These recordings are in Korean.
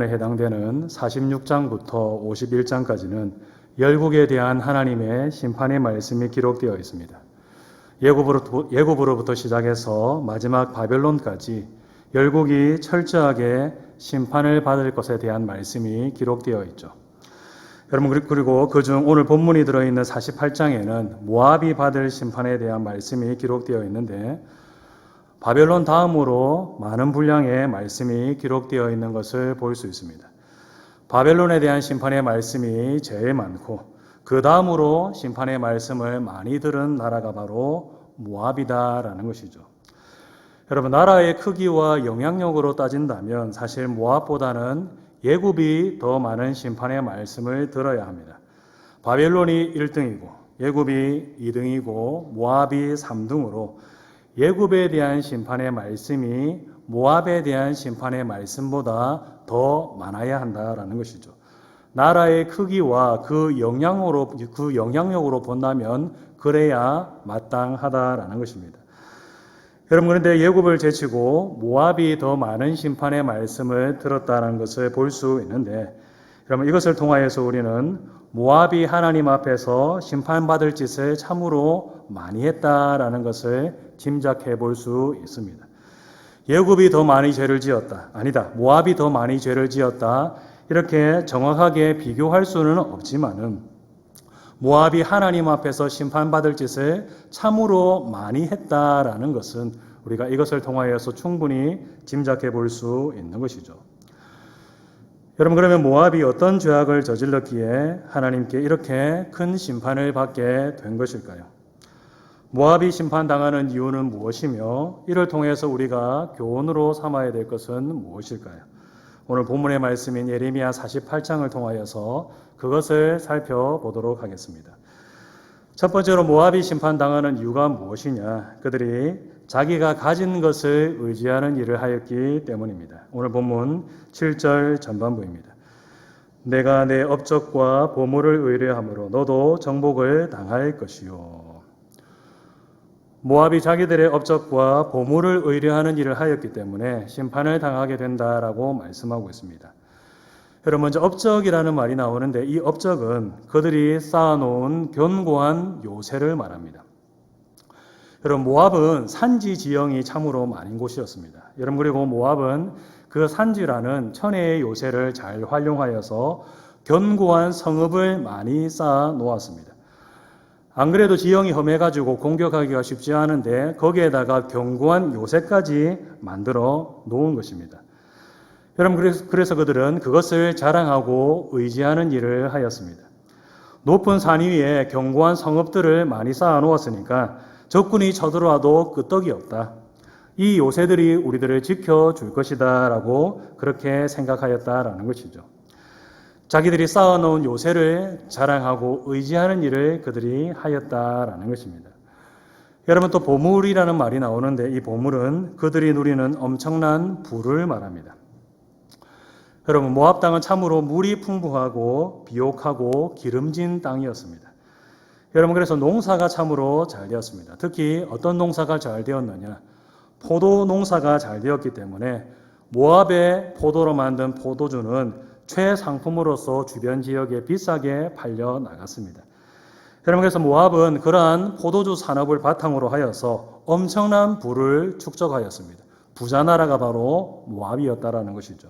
해당되는 46장부터 51장까지는 열국에 대한 하나님의 심판의 말씀이 기록되어 있습니다. 예굽으로부터 시작해서 마지막 바벨론까지 열국이 철저하게 심판을 받을 것에 대한 말씀이 기록되어 있죠. 여러분, 그리고 그중 오늘 본문이 들어있는 48장에는 모압이 받을 심판에 대한 말씀이 기록되어 있는데, 바벨론 다음으로 많은 분량의 말씀이 기록되어 있는 것을 볼 수 있습니다. 바벨론에 대한 심판의 말씀이 제일 많고, 그 다음으로 심판의 말씀을 많이 들은 나라가 바로 모압이다라는 것이죠. 여러분, 나라의 크기와 영향력으로 따진다면 사실 모압보다는 예굽이 더 많은 심판의 말씀을 들어야 합니다. 바벨론이 1등이고 예굽이 2등이고 모압이 3등으로 예굽에 대한 심판의 말씀이 모압에 대한 심판의 말씀보다 더 많아야 한다라는 것이죠. 나라의 크기와 그 영향력으로 본다면 그래야 마땅하다라는 것입니다. 여러분, 그런데 예굽을 제치고 모압이 더 많은 심판의 말씀을 들었다는 것을 볼 수 있는데, 여러분, 이것을 통하여서 우리는 모압이 하나님 앞에서 심판받을 짓을 참으로 많이 했다라는 것을 짐작해 볼 수 있습니다. 예굽이 더 많이 죄를 지었다, 아니다, 모압이 더 많이 죄를 지었다, 이렇게 정확하게 비교할 수는 없지만은 모압이 하나님 앞에서 심판받을 짓을 참으로 많이 했다라는 것은 우리가 이것을 통하여서 충분히 짐작해 볼 수 있는 것이죠. 여러분, 그러면 모압이 어떤 죄악을 저질렀기에 하나님께 이렇게 큰 심판을 받게 된 것일까요? 모압이 심판당하는 이유는 무엇이며 이를 통해서 우리가 교훈으로 삼아야 될 것은 무엇일까요? 오늘 본문의 말씀인 예레미야 48장을 통하여서 그것을 살펴보도록 하겠습니다. 첫 번째로 모압이 심판당하는 이유가 무엇이냐? 그들이 자기가 가진 것을 의지하는 일을 하였기 때문입니다. 오늘 본문 7절 전반부입니다. 내가 내 업적과 보물을 의뢰함으로 너도 정복을 당할 것이요. 모압이 자기들의 업적과 보물을 의뢰하는 일을 하였기 때문에 심판을 당하게 된다라고 말씀하고 있습니다. 여러분, 먼저 업적이라는 말이 나오는데 이 업적은 그들이 쌓아놓은 견고한 요새를 말합니다. 여러분, 모압은 산지 지형이 참으로 많은 곳이었습니다. 여러분, 그리고 모압은 그 산지라는 천혜의 요새를 잘 활용하여서 견고한 성읍을 많이 쌓아 놓았습니다. 안 그래도 지형이 험해가지고 공격하기가 쉽지 않은데 거기에다가 견고한 요새까지 만들어 놓은 것입니다. 여러분, 그래서 그들은 그것을 자랑하고 의지하는 일을 하였습니다. 높은 산 위에 견고한 성읍들을 많이 쌓아 놓았으니까 적군이 쳐들어와도 끄떡이 없다. 이 요새들이 우리들을 지켜줄 것이다 라고 그렇게 생각하였다라는 것이죠. 자기들이 쌓아놓은 요새를 자랑하고 의지하는 일을 그들이 하였다라는 것입니다. 여러분, 또 보물이라는 말이 나오는데 이 보물은 그들이 누리는 엄청난 부를 말합니다. 여러분, 모압 땅은 참으로 물이 풍부하고 비옥하고 기름진 땅이었습니다. 여러분, 그래서 농사가 참으로 잘 되었습니다. 특히 어떤 농사가 잘 되었느냐? 포도 농사가 잘 되었기 때문에 모압의 포도로 만든 포도주는 최상품으로서 주변 지역에 비싸게 팔려 나갔습니다. 여러분, 그래서 모압은 그러한 포도주 산업을 바탕으로 하여서 엄청난 부를 축적하였습니다. 부자 나라가 바로 모압이었다라는 것이죠.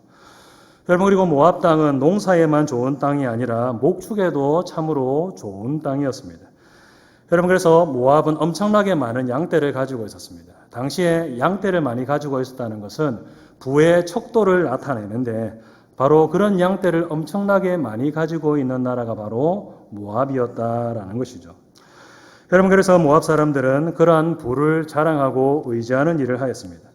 여러분, 그리고 모압 땅은 농사에만 좋은 땅이 아니라 목축에도 참으로 좋은 땅이었습니다. 여러분, 그래서 모압은 엄청나게 많은 양떼를 가지고 있었습니다. 당시에 양떼를 많이 가지고 있었다는 것은 부의 척도를 나타내는데 바로 그런 양떼를 엄청나게 많이 가지고 있는 나라가 바로 모압이었다라는 것이죠. 여러분, 그래서 모압 사람들은 그러한 부를 자랑하고 의지하는 일을 하였습니다.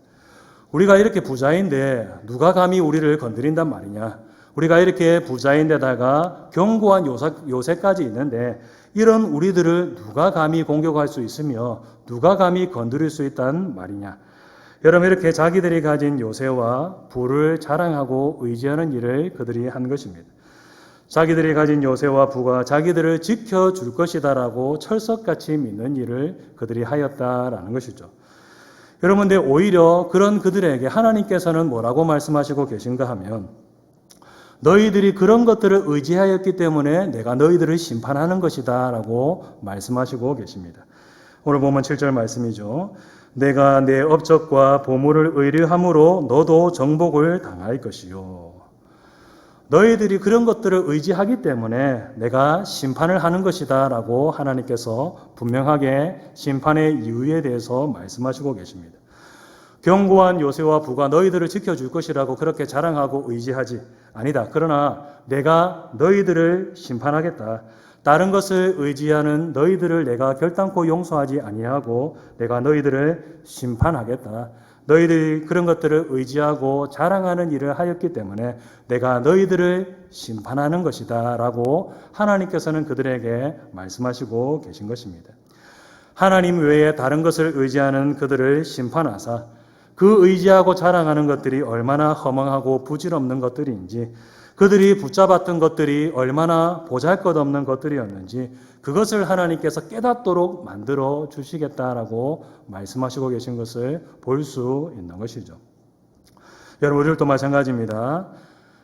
우리가 이렇게 부자인데 누가 감히 우리를 건드린단 말이냐? 우리가 이렇게 부자인데다가 견고한 요새까지 있는데 이런 우리들을 누가 감히 공격할 수 있으며 누가 감히 건드릴 수 있단 말이냐? 여러분, 이렇게 자기들이 가진 요새와 부를 자랑하고 의지하는 일을 그들이 한 것입니다. 자기들이 가진 요새와 부가 자기들을 지켜줄 것이다라고 철석같이 믿는 일을 그들이 하였다라는 것이죠. 여러분, 근데 오히려 그런 그들에게 하나님께서는 뭐라고 말씀하시고 계신가 하면 너희들이 그런 것들을 의지하였기 때문에 내가 너희들을 심판하는 것이다 라고 말씀하시고 계십니다. 오늘 보면 7절 말씀이죠. 내가 내 업적과 보물을 의뢰함으로 너도 정복을 당할 것이요. 너희들이 그런 것들을 의지하기 때문에 내가 심판을 하는 것이다 라고 하나님께서 분명하게 심판의 이유에 대해서 말씀하시고 계십니다. 견고한 요새와 부가 너희들을 지켜줄 것이라고 그렇게 자랑하고 의지하지 아니다. 그러나 내가 너희들을 심판하겠다. 다른 것을 의지하는 너희들을 내가 결단코 용서하지 아니하고 내가 너희들을 심판하겠다. 너희들이 그런 것들을 의지하고 자랑하는 일을 하였기 때문에 내가 너희들을 심판하는 것이다 라고 하나님께서는 그들에게 말씀하시고 계신 것입니다. 하나님 외에 다른 것을 의지하는 그들을 심판하사 그 의지하고 자랑하는 것들이 얼마나 허망하고 부질없는 것들인지, 그들이 붙잡았던 것들이 얼마나 보잘것없는 것들이었는지 그것을 하나님께서 깨닫도록 만들어 주시겠다라고 말씀하시고 계신 것을 볼 수 있는 것이죠. 여러분, 우리들도 마찬가지입니다.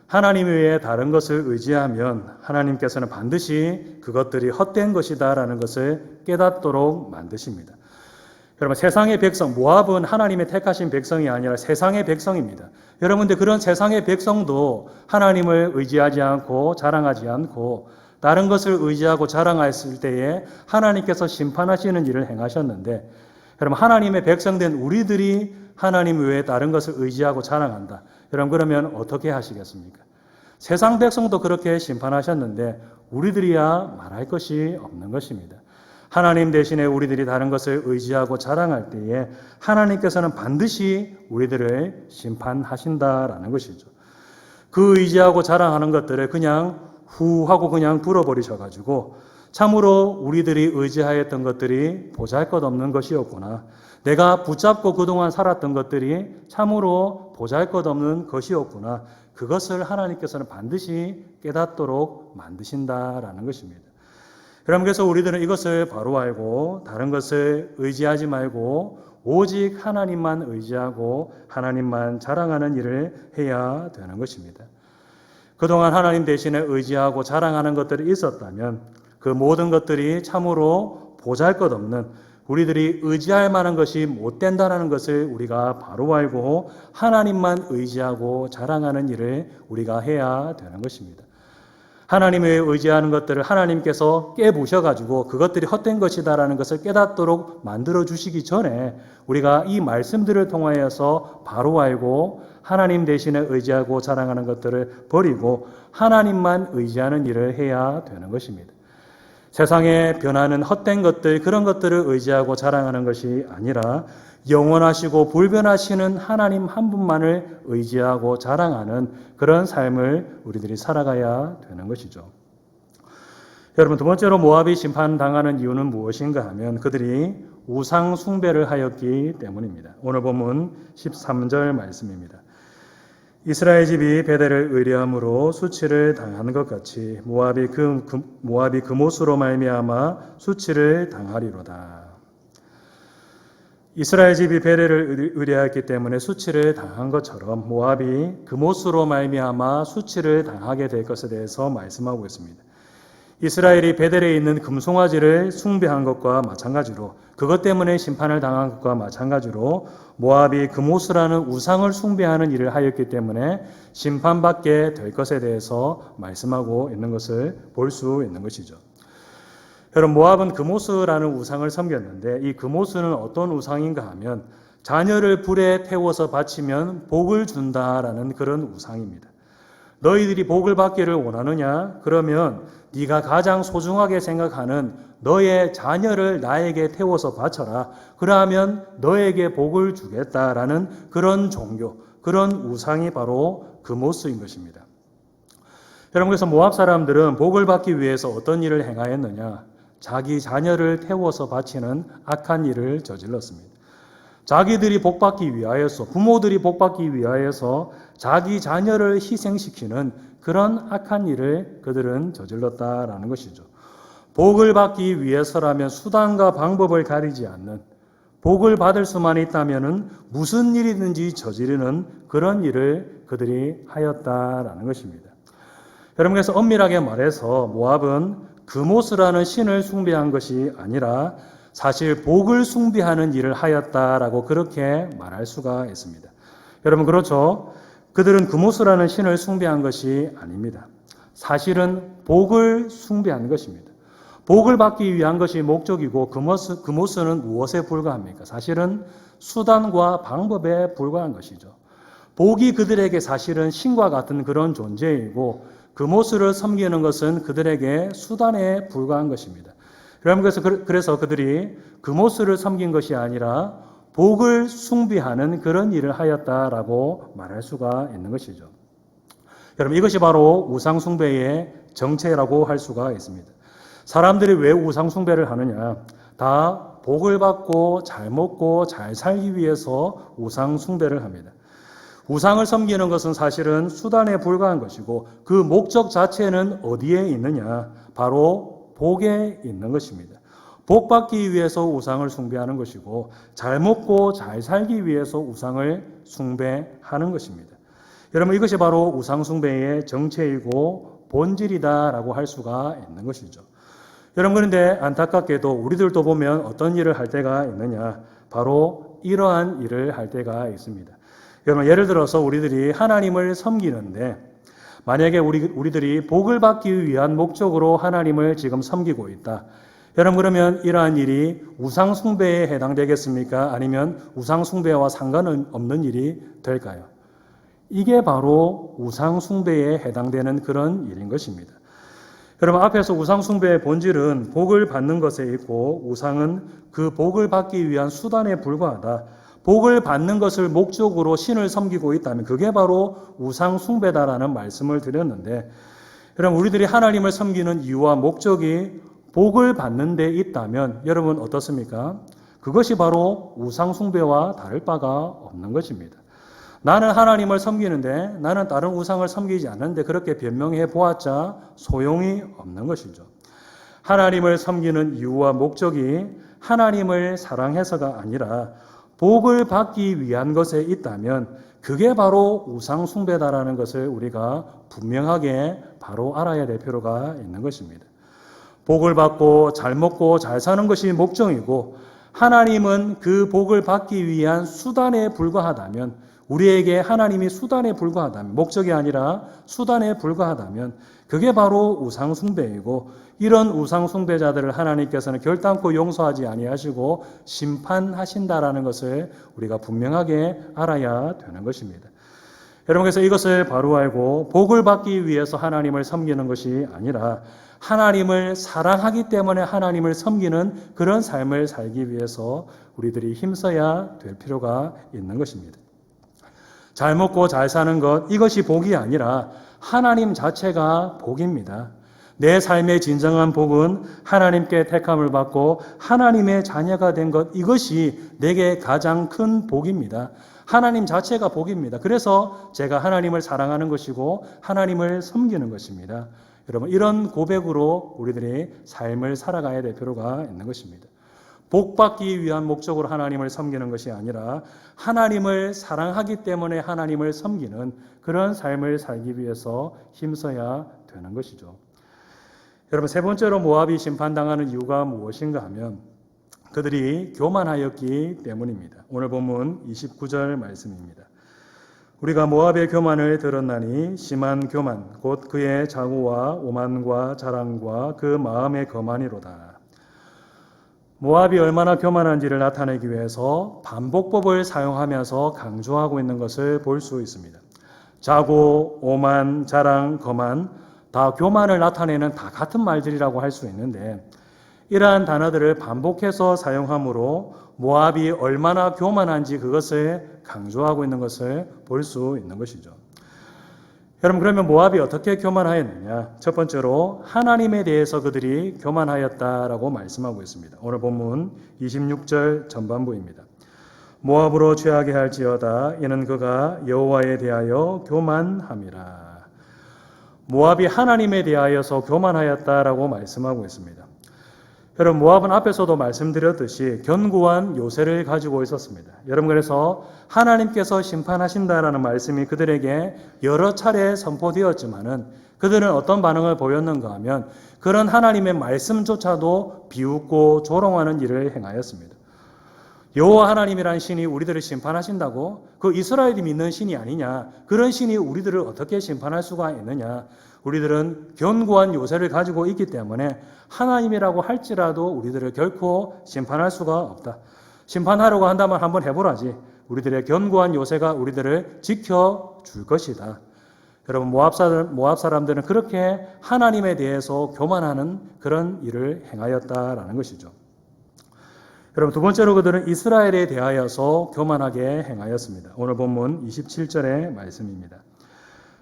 하나님 외에 다른 것을 의지하면 하나님께서는 반드시 그것들이 헛된 것이다라는 것을 깨닫도록 만드십니다. 여러분, 세상의 백성, 모압은 하나님의 택하신 백성이 아니라 세상의 백성입니다. 여러분들, 그런 세상의 백성도 하나님을 의지하지 않고 자랑하지 않고 다른 것을 의지하고 자랑했을 때에 하나님께서 심판하시는 일을 행하셨는데, 여러분, 하나님의 백성된 우리들이 하나님 외에 다른 것을 의지하고 자랑한다. 여러분, 그러면 어떻게 하시겠습니까? 세상 백성도 그렇게 심판하셨는데 우리들이야 말할 것이 없는 것입니다. 하나님 대신에 우리들이 다른 것을 의지하고 자랑할 때에 하나님께서는 반드시 우리들을 심판하신다라는 것이죠. 그 의지하고 자랑하는 것들을 그냥 후 하고 그냥 불어버리셔가지고 참으로 우리들이 의지하였던 것들이 보잘것없는 것이었구나. 내가 붙잡고 그동안 살았던 것들이 참으로 보잘것없는 것이었구나. 그것을 하나님께서는 반드시 깨닫도록 만드신다라는 것입니다. 여러분, 그래서 우리들은 이것을 바로 알고 다른 것을 의지하지 말고 오직 하나님만 의지하고 하나님만 자랑하는 일을 해야 되는 것입니다. 그동안 하나님 대신에 의지하고 자랑하는 것들이 있었다면 그 모든 것들이 참으로 보잘것없는, 우리들이 의지할 만한 것이 못 된다는 것을 우리가 바로 알고 하나님만 의지하고 자랑하는 일을 우리가 해야 되는 것입니다. 하나님을 의지하는 것들을 하나님께서 깨부셔가지고 그것들이 헛된 것이다라는 것을 깨닫도록 만들어 주시기 전에 우리가 이 말씀들을 통하여서 바로 알고 하나님 대신에 의지하고 자랑하는 것들을 버리고 하나님만 의지하는 일을 해야 되는 것입니다. 세상에 변하는 헛된 것들, 그런 것들을 의지하고 자랑하는 것이 아니라 영원하시고 불변하시는 하나님 한 분만을 의지하고 자랑하는 그런 삶을 우리들이 살아가야 되는 것이죠. 여러분, 두 번째로 모압이 심판당하는 이유는 무엇인가 하면 그들이 우상 숭배를 하였기 때문입니다. 오늘 본문 13절 말씀입니다. 이스라엘 집이 베델을 의뢰함으로 수치를 당하는 것 같이 모압이 그못으로 말미암아 수치를 당하리로다. 이스라엘 집이 베델을 의뢰했기 때문에 수치를 당한 것처럼 모압이 그못으로 말미암아 수치를 당하게 될 것에 대해서 말씀하고 있습니다. 이스라엘이 베델에 있는 금송아지를 숭배한 것과 마찬가지로, 그것 때문에 심판을 당한 것과 마찬가지로 모압이 그모스라는 우상을 숭배하는 일을 하였기 때문에 심판받게 될 것에 대해서 말씀하고 있는 것을 볼 수 있는 것이죠. 여러분, 모압은 그모스라는 우상을 섬겼는데 이 그모스는 어떤 우상인가 하면 자녀를 불에 태워서 바치면 복을 준다라는 그런 우상입니다. 너희들이 복을 받기를 원하느냐? 그러면 네가 가장 소중하게 생각하는 너의 자녀를 나에게 태워서 바쳐라. 그러면 너에게 복을 주겠다라는 그런 종교, 그런 우상이 바로 그모스인 것입니다. 여러분, 그래서 모압 사람들은 복을 받기 위해서 어떤 일을 행하였느냐? 자기 자녀를 태워서 바치는 악한 일을 저질렀습니다. 자기들이 복받기 위하여서, 부모들이 복받기 위하여서 자기 자녀를 희생시키는 그런 악한 일을 그들은 저질렀다라는 것이죠. 복을 받기 위해서라면 수단과 방법을 가리지 않는, 복을 받을 수만 있다면 무슨 일이든지 저지르는 그런 일을 그들이 하였다라는 것입니다. 여러분, 그래서 엄밀하게 말해서 모압은 그모스라는 신을 숭배한 것이 아니라 사실 복을 숭배하는 일을 하였다라고 그렇게 말할 수가 있습니다. 여러분, 그렇죠? 그들은 그모스라는 신을 숭배한 것이 아닙니다. 사실은 복을 숭배한 것입니다. 복을 받기 위한 것이 목적이고 그모스는 무엇에 불과합니까? 사실은 수단과 방법에 불과한 것이죠. 복이 그들에게 사실은 신과 같은 그런 존재이고 그모스를 섬기는 것은 그들에게 수단에 불과한 것입니다. 여러분, 그래서 그들이 그모스를 섬긴 것이 아니라 복을 숭배하는 그런 일을 하였다라고 말할 수가 있는 것이죠. 여러분, 이것이 바로 우상숭배의 정체라고 할 수가 있습니다. 사람들이 왜 우상숭배를 하느냐? 다 복을 받고 잘 먹고 잘 살기 위해서 우상숭배를 합니다. 우상을 섬기는 것은 사실은 수단에 불과한 것이고 그 목적 자체는 어디에 있느냐? 바로 복에 있는 것입니다. 복 받기 위해서 우상을 숭배하는 것이고 잘 먹고 잘 살기 위해서 우상을 숭배하는 것입니다. 여러분, 이것이 바로 우상 숭배의 정체이고 본질이다라고 할 수가 있는 것이죠. 여러분, 그런데 안타깝게도 우리들도 보면 어떤 일을 할 때가 있느냐? 바로 이러한 일을 할 때가 있습니다. 여러분, 예를 들어서 우리들이 하나님을 섬기는데 만약에 우리들이 복을 받기 위한 목적으로 하나님을 지금 섬기고 있다. 여러분, 그러면 이러한 일이 우상 숭배에 해당되겠습니까? 아니면 우상 숭배와 상관없는 일이 될까요? 이게 바로 우상 숭배에 해당되는 그런 일인 것입니다. 여러분, 앞에서 우상 숭배의 본질은 복을 받는 것에 있고 우상은 그 복을 받기 위한 수단에 불과하다. 복을 받는 것을 목적으로 신을 섬기고 있다면 그게 바로 우상 숭배다라는 말씀을 드렸는데, 여러분, 우리들이 하나님을 섬기는 이유와 목적이 복을 받는 데 있다면 여러분 어떻습니까? 그것이 바로 우상 숭배와 다를 바가 없는 것입니다. 나는 하나님을 섬기는데 나는 다른 우상을 섬기지 않는데 그렇게 변명해 보았자 소용이 없는 것이죠. 하나님을 섬기는 이유와 목적이 하나님을 사랑해서가 아니라 복을 받기 위한 것에 있다면 그게 바로 우상 숭배다라는 것을 우리가 분명하게 바로 알아야 될 필요가 있는 것입니다. 복을 받고 잘 먹고 잘 사는 것이 목적이고 하나님은 그 복을 받기 위한 수단에 불과하다면, 우리에게 하나님이 수단에 불과하다면, 목적이 아니라 수단에 불과하다면 그게 바로 우상 숭배이고, 이런 우상 숭배자들을 하나님께서는 결단코 용서하지 아니하시고 심판하신다라는 것을 우리가 분명하게 알아야 되는 것입니다. 여러분, 그래서 이것을 바로 알고 복을 받기 위해서 하나님을 섬기는 것이 아니라 하나님을 사랑하기 때문에 하나님을 섬기는 그런 삶을 살기 위해서 우리들이 힘써야 될 필요가 있는 것입니다. 잘 먹고 잘 사는 것, 이것이 복이 아니라 하나님 자체가 복입니다. 내 삶의 진정한 복은 하나님께 택함을 받고 하나님의 자녀가 된 것, 이것이 내게 가장 큰 복입니다. 하나님 자체가 복입니다. 그래서 제가 하나님을 사랑하는 것이고 하나님을 섬기는 것입니다. 여러분, 이런 고백으로 우리들이 삶을 살아가야 될 필요가 있는 것입니다. 복 받기 위한 목적으로 하나님을 섬기는 것이 아니라 하나님을 사랑하기 때문에 하나님을 섬기는 그런 삶을 살기 위해서 힘써야 되는 것이죠. 여러분, 세 번째로 모압이 심판당하는 이유가 무엇인가 하면 그들이 교만하였기 때문입니다. 오늘 본문 29절 말씀입니다. 우리가 모압의 교만을 들었나니 심한 교만 곧 그의 자고와 오만과 자랑과 그 마음의 거만이로다. 모압이 얼마나 교만한지를 나타내기 위해서 반복법을 사용하면서 강조하고 있는 것을 볼 수 있습니다. 자고, 오만, 자랑, 거만, 다 교만을 나타내는 다 같은 말들이라고 할 수 있는데, 이러한 단어들을 반복해서 사용함으로 모압이 얼마나 교만한지 그것을 강조하고 있는 것을 볼 수 있는 것이죠. 여러분, 그러면 모압이 어떻게 교만하였느냐? 첫 번째로 하나님에 대해서 그들이 교만하였다라고 말씀하고 있습니다. 오늘 본문 26절 전반부입니다. 모압으로 취하게 할지어다 이는 그가 여호와에 대하여 교만함이라. 모압이 하나님에 대하여서 교만하였다라고 말씀하고 있습니다. 여러분, 모압은 앞에서도 말씀드렸듯이 견고한 요새를 가지고 있었습니다. 여러분, 그래서 하나님께서 심판하신다라는 말씀이 그들에게 여러 차례 선포되었지만은 그들은 어떤 반응을 보였는가 하면 그런 하나님의 말씀조차도 비웃고 조롱하는 일을 행하였습니다. 여호와 하나님이라는 신이 우리들을 심판하신다고? 그 이스라엘이 믿는 신이 아니냐? 그런 신이 우리들을 어떻게 심판할 수가 있느냐? 우리들은 견고한 요새를 가지고 있기 때문에 하나님이라고 할지라도 우리들을 결코 심판할 수가 없다. 심판하려고 한다면 한번 해보라지. 우리들의 견고한 요새가 우리들을 지켜줄 것이다. 여러분, 모압 사람들은 그렇게 하나님에 대해서 교만하는 그런 일을 행하였다라는 것이죠. 여러분, 두 번째로 그들은 이스라엘에 대하여서 교만하게 행하였습니다. 오늘 본문 27절의 말씀입니다.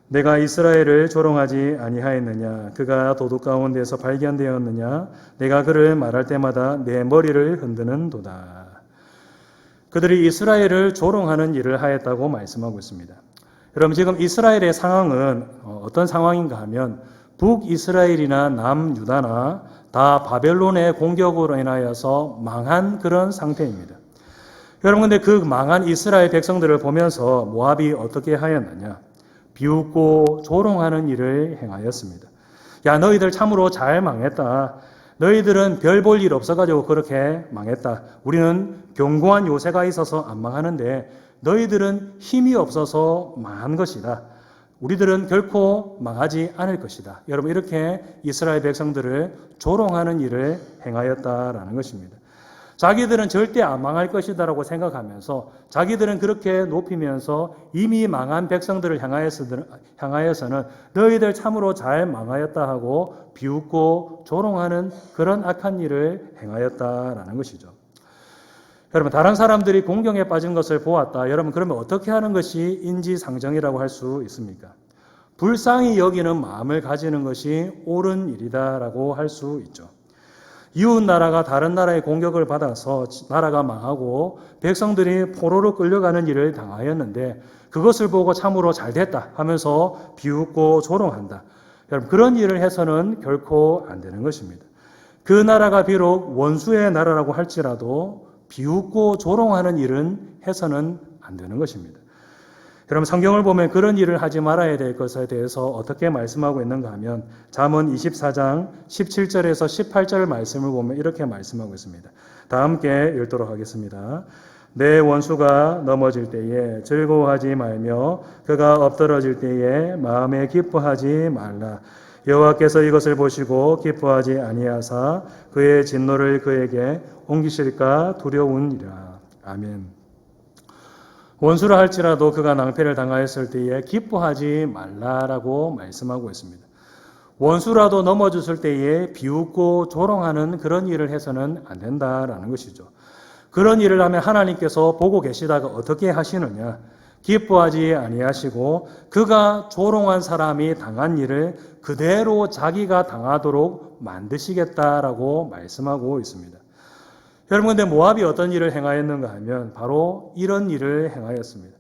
내가 이스라엘을 조롱하지 아니하였느냐? 그가 도둑 가운데서 발견되었느냐? 내가 그를 말할 때마다 내 머리를 흔드는 도다. 그들이 이스라엘을 조롱하는 일을 하였다고 말씀하고 있습니다. 여러분, 지금 이스라엘의 상황은 어떤 상황인가 하면 북이스라엘이나 남유다나 다 바벨론의 공격으로 인하여서 망한 그런 상태입니다. 여러분, 근데 그 망한 이스라엘 백성들을 보면서 모압이 어떻게 하였느냐? 비웃고 조롱하는 일을 행하였습니다. 야, 너희들 참으로 잘 망했다. 너희들은 별 볼 일 없어가지고 그렇게 망했다. 우리는 견고한 요새가 있어서 안 망하는데 너희들은 힘이 없어서 망한 것이다. 우리들은 결코 망하지 않을 것이다. 여러분, 이렇게 이스라엘 백성들을 조롱하는 일을 행하였다라는 것입니다. 자기들은 절대 안 망할 것이다라고 생각하면서 자기들은 그렇게 높이면서 이미 망한 백성들을 향하여서는 너희들 참으로 잘 망하였다 하고 비웃고 조롱하는 그런 악한 일을 행하였다라는 것이죠. 여러분, 다른 사람들이 공경에 빠진 것을 보았다. 여러분, 그러면 어떻게 하는 것이 인지상정이라고 할 수 있습니까? 불쌍히 여기는 마음을 가지는 것이 옳은 일이다라고 할 수 있죠. 이웃 나라가 다른 나라의 공격을 받아서 나라가 망하고 백성들이 포로로 끌려가는 일을 당하였는데 그것을 보고 참으로 잘됐다 하면서 비웃고 조롱한다. 여러분, 그런 일을 해서는 결코 안 되는 것입니다. 그 나라가 비록 원수의 나라라고 할지라도 비웃고 조롱하는 일은 해서는 안 되는 것입니다. 여러분, 성경을 보면 그런 일을 하지 말아야 될 것에 대해서 어떻게 말씀하고 있는가 하면 잠언 24장 17절에서 18절 말씀을 보면 이렇게 말씀하고 있습니다. 다 함께 읽도록 하겠습니다. 내 원수가 넘어질 때에 즐거워하지 말며 그가 엎드러질 때에 마음에 기뻐하지 말라. 여호와께서 이것을 보시고 기뻐하지 아니하사 그의 진노를 그에게 옮기실까 두려우니라. 아멘. 원수라 할지라도 그가 낭패를 당하였을 때에 기뻐하지 말라라고 말씀하고 있습니다. 원수라도 넘어졌을 때에 비웃고 조롱하는 그런 일을 해서는 안 된다라는 것이죠. 그런 일을 하면 하나님께서 보고 계시다가 어떻게 하시느냐? 기뻐하지 아니하시고 그가 조롱한 사람이 당한 일을 그대로 자기가 당하도록 만드시겠다라고 말씀하고 있습니다. 여러분, 근데 모압이 어떤 일을 행하였는가 하면 바로 이런 일을 행하였습니다.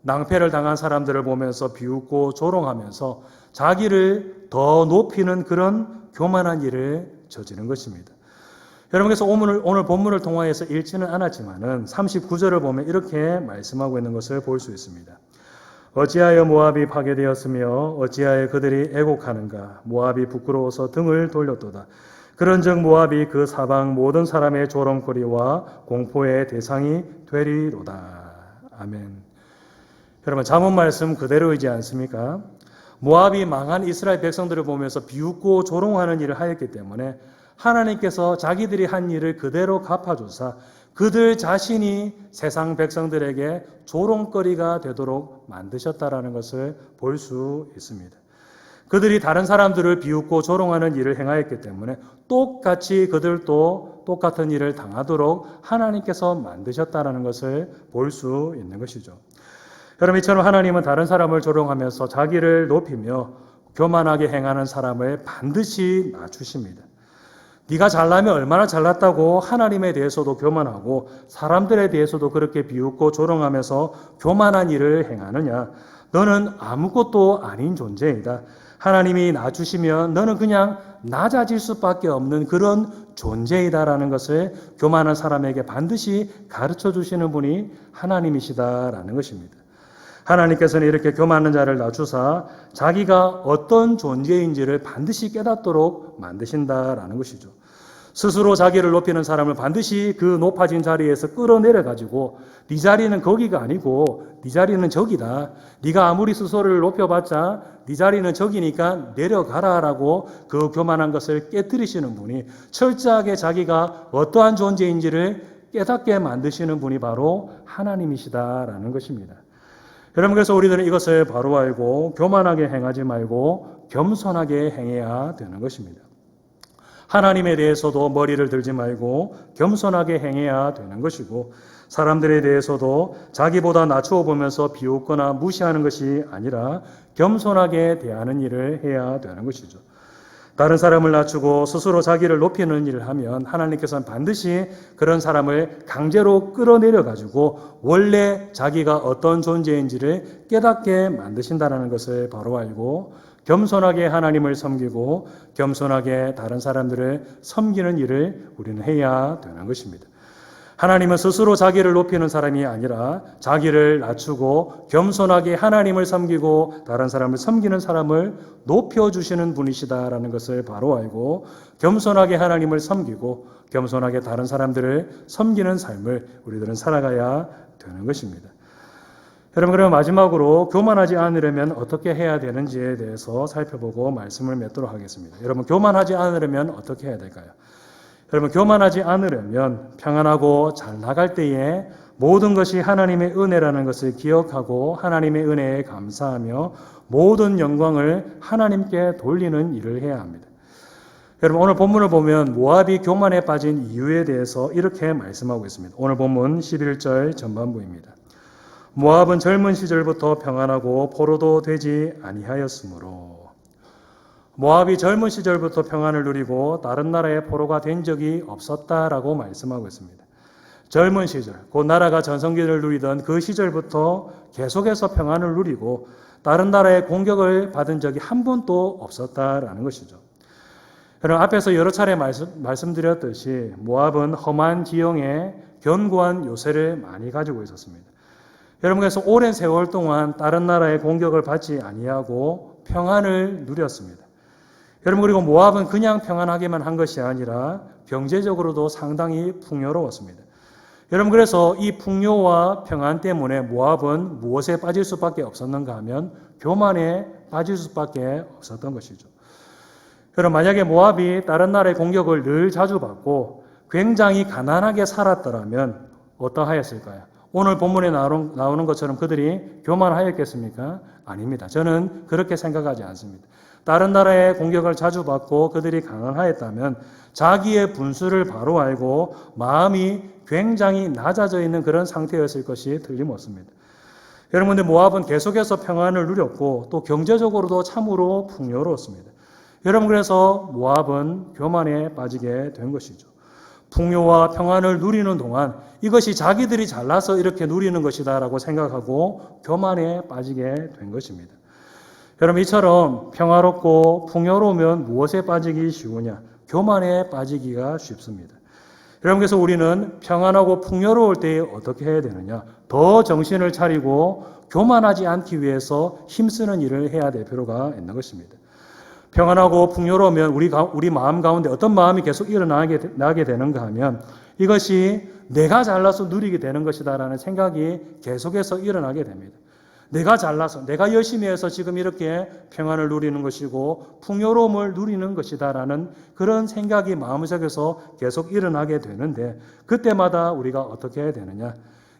낭패를 당한 사람들을 보면서 비웃고 조롱하면서 자기를 더 높이는 그런 교만한 일을 저지른 것입니다. 여러분께서 오늘 본문을 통하여서 읽지는 않았지만은 39절을 보면 이렇게 말씀하고 있는 것을 볼 수 있습니다. 어찌하여 모압이 파괴되었으며 어찌하여 그들이 애곡하는가? 모압이 부끄러워서 등을 돌렸도다. 그런즉 모압이 그 사방 모든 사람의 조롱거리와 공포의 대상이 되리로다. 아멘. 여러분, 잠언 말씀 그대로이지 않습니까? 모압이 망한 이스라엘 백성들을 보면서 비웃고 조롱하는 일을 하였기 때문에 하나님께서 자기들이 한 일을 그대로 갚아주사 그들 자신이 세상 백성들에게 조롱거리가 되도록 만드셨다라는 것을 볼 수 있습니다. 그들이 다른 사람들을 비웃고 조롱하는 일을 행하였기 때문에 똑같이 그들도 똑같은 일을 당하도록 하나님께서 만드셨다라는 것을 볼 수 있는 것이죠. 여러분, 이처럼 하나님은 다른 사람을 조롱하면서 자기를 높이며 교만하게 행하는 사람을 반드시 낮추십니다. 네가 잘나면 얼마나 잘났다고 하나님에 대해서도 교만하고 사람들에 대해서도 그렇게 비웃고 조롱하면서 교만한 일을 행하느냐? 너는 아무것도 아닌 존재이다. 하나님이 낮추시면 너는 그냥 낮아질 수밖에 없는 그런 존재이다라는 것을 교만한 사람에게 반드시 가르쳐 주시는 분이 하나님이시다라는 것입니다. 하나님께서는 이렇게 교만한 자를 낮추사 자기가 어떤 존재인지를 반드시 깨닫도록 만드신다라는 것이죠. 스스로 자기를 높이는 사람을 반드시 그 높아진 자리에서 끌어내려 가지고 네 자리는 거기가 아니고 네 자리는 저기다. 네가 아무리 스스로를 높여봤자 네 자리는 저기니까 내려가라라고 그 교만한 것을 깨뜨리시는 분이, 철저하게 자기가 어떠한 존재인지를 깨닫게 만드시는 분이 바로 하나님이시다라는 것입니다. 여러분, 그래서 우리들은 이것을 바로 알고 교만하게 행하지 말고 겸손하게 행해야 되는 것입니다. 하나님에 대해서도 머리를 들지 말고 겸손하게 행해야 되는 것이고, 사람들에 대해서도 자기보다 낮추어 보면서 비웃거나 무시하는 것이 아니라 겸손하게 대하는 일을 해야 되는 것이죠. 다른 사람을 낮추고 스스로 자기를 높이는 일을 하면 하나님께서는 반드시 그런 사람을 강제로 끌어내려 가지고 원래 자기가 어떤 존재인지를 깨닫게 만드신다는 것을 바로 알고 겸손하게 하나님을 섬기고 겸손하게 다른 사람들을 섬기는 일을 우리는 해야 되는 것입니다. 하나님은 스스로 자기를 높이는 사람이 아니라 자기를 낮추고 겸손하게 하나님을 섬기고 다른 사람을 섬기는 사람을 높여주시는 분이시다라는 것을 바로 알고 겸손하게 하나님을 섬기고 겸손하게 다른 사람들을 섬기는 삶을 우리들은 살아가야 되는 것입니다. 여러분, 그러면 마지막으로 교만하지 않으려면 어떻게 해야 되는지에 대해서 살펴보고 말씀을 맺도록 하겠습니다. 여러분, 교만하지 않으려면 어떻게 해야 될까요? 여러분, 교만하지 않으려면 평안하고 잘 나갈 때에 모든 것이 하나님의 은혜라는 것을 기억하고 하나님의 은혜에 감사하며 모든 영광을 하나님께 돌리는 일을 해야 합니다. 여러분, 오늘 본문을 보면 모압이 교만에 빠진 이유에 대해서 이렇게 말씀하고 있습니다. 오늘 본문 11절 전반부입니다. 모압은 젊은 시절부터 평안하고 포로도 되지 아니하였으므로. 모압이 젊은 시절부터 평안을 누리고 다른 나라의 포로가 된 적이 없었다라고 말씀하고 있습니다. 젊은 시절, 곧 나라가 전성기를 누리던 그 시절부터 계속해서 평안을 누리고 다른 나라의 공격을 받은 적이 한 번도 없었다라는 것이죠. 여러분, 앞에서 여러 차례 말씀드렸듯이 모압은 험한 지형에 견고한 요새를 많이 가지고 있었습니다. 여러분, 그래서 오랜 세월 동안 다른 나라의 공격을 받지 아니하고 평안을 누렸습니다. 여러분, 그리고 모압은 그냥 평안하게만 한 것이 아니라 경제적으로도 상당히 풍요로웠습니다. 여러분, 그래서 이 풍요와 평안 때문에 모압은 무엇에 빠질 수밖에 없었는가 하면 교만에 빠질 수밖에 없었던 것이죠. 여러분, 만약에 모압이 다른 나라의 공격을 늘 자주 받고 굉장히 가난하게 살았더라면 어떠하였을까요? 오늘 본문에 나오는 것처럼 그들이 교만하였겠습니까? 아닙니다. 저는 그렇게 생각하지 않습니다. 다른 나라의 공격을 자주 받고 그들이 가난하였다면 자기의 분수를 바로 알고 마음이 굉장히 낮아져 있는 그런 상태였을 것이 틀림없습니다. 여러분, 근데 모압은 계속해서 평안을 누렸고 또 경제적으로도 참으로 풍요로웠습니다. 여러분, 그래서 모압은 교만에 빠지게 된 것이죠. 풍요와 평안을 누리는 동안 이것이 자기들이 잘나서 이렇게 누리는 것이다라고 생각하고 교만에 빠지게 된 것입니다. 여러분, 이처럼 평화롭고 풍요로우면 무엇에 빠지기 쉬우냐? 교만에 빠지기가 쉽습니다. 여러분, 그래서 우리는 평안하고 풍요로울 때에 어떻게 해야 되느냐? 더 정신을 차리고 교만하지 않기 위해서 힘쓰는 일을 해야 될 필요가 있는 것입니다. 평안하고 풍요로우면 우리 마음 가운데 어떤 마음이 계속 일어나게 되는가 하면 이것이 내가 잘나서 누리게 되는 것이다라는 생각이 계속해서 일어나게 됩니다. 내가 잘나서, 내가 열심히 해서 지금 이렇게 평안을 누리는 것이고 풍요로움을 누리는 것이다라는 그런 생각이 마음속에서 계속 일어나게 되는데 그때마다 우리가 어떻게 해야 되느냐?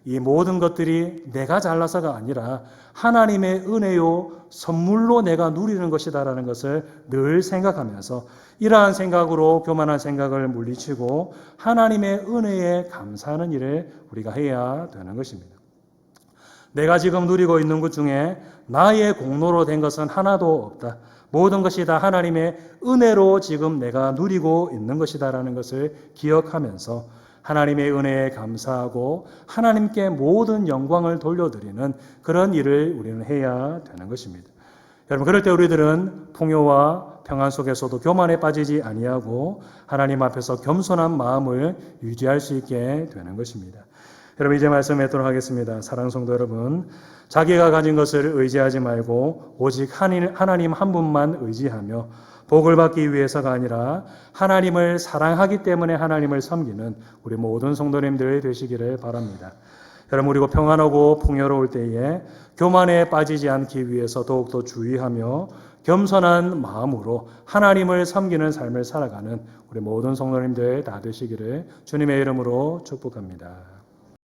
이 모든 것들이 내가 잘나서가 아니라 하나님의 은혜요 선물로 내가 누리는 것이다라는 것을 늘 생각하면서 이러한 생각으로 교만한 생각을 물리치고 하나님의 은혜에 감사하는 일을 우리가 해야 되는 것입니다. 내가 지금 누리고 있는 것 중에 나의 공로로 된 것은 하나도 없다. 모든 것이 다 하나님의 은혜로 지금 내가 누리고 있는 것이다라는 것을 기억하면서 하나님의 은혜에 감사하고 하나님께 모든 영광을 돌려드리는 그런 일을 우리는 해야 되는 것입니다. 여러분, 그럴 때 우리들은 풍요와 평안 속에서도 교만에 빠지지 아니하고 하나님 앞에서 겸손한 마음을 유지할 수 있게 되는 것입니다. 여러분 이제 말씀하도록 하겠습니다. 사랑하는 성도 여러분, 자기가 가진 것을 의지하지 말고 오직 하나님 한 분만 의지하며 복을 받기 위해서가 아니라 하나님을 사랑하기 때문에 하나님을 섬기는 우리 모든 성도님들 되시기를 바랍니다. 여러분 그리고 평안하고 풍요로울 때에 교만에 빠지지 않기 위해서 더욱더 주의하며 겸손한 마음으로 하나님을 섬기는 삶을 살아가는 우리 모든 성도님들 다 되시기를 주님의 이름으로 축복합니다.